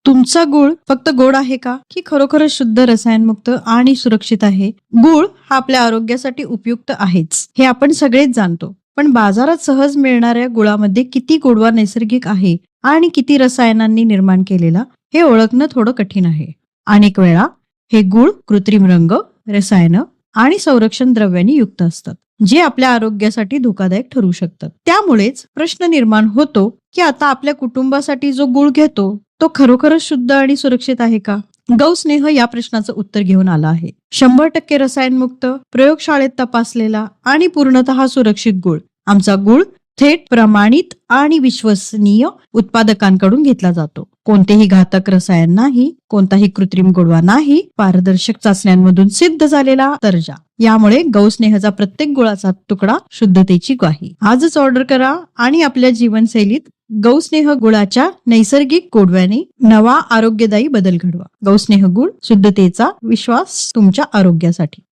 तुमचा गुळ फक्त गोड आहे का, की खरोखरच शुद्ध, रसायनमुक्त आणि सुरक्षित आहे? गुळ हा आपल्या आरोग्यासाठी उपयुक्त आहेच, हे आपण सगळेच जाणतो. पण बाजारात सहज मिळणाऱ्या गुळामध्ये किती गोडवा नैसर्गिक आहे आणि किती रसायनांनी निर्माण केलेला, हे ओळखणं थोडं कठीण आहे. अनेक वेळा हे गुळ कृत्रिम रंग, रसायन आणि संरक्षण द्रव्यांनी युक्त असतात, जे आपल्या आरोग्यासाठी धोकादायक ठरू शकतात. त्यामुळेच प्रश्न निर्माण होतो की आता आपल्या कुटुंबासाठी जो गुळ घेतो तो खरोखरच शुद्ध आणि सुरक्षित आहे का? गौस्नेह या प्रश्नाचं उत्तर घेऊन आला आहे. 100% रसायनमुक्त, प्रयोगशाळेत तपासलेला आणि पूर्णतः सुरक्षित गुळ. आमचा गुळ थेट प्रमाणित आणि विश्वसनीय उत्पादकांकडून घेतला जातो. कोणतेही घातक रसायन नाही, कोणताही कृत्रिम गोडवा नाही, पारदर्शक चाचण्यांमधून सिद्ध झालेला दर्जा. यामुळे गौस्नेहचा प्रत्येक गुळाचा तुकडा शुद्धतेची ग्वाही. आजच ऑर्डर करा आणि आपल्या जीवनशैलीत गौस्नेह गुळाच्या नैसर्गिक गोडव्याने नवा आरोग्यदायी बदल घडवा. गौस्नेह गुळ, शुद्धतेचा विश्वास तुमच्या आरोग्यासाठी.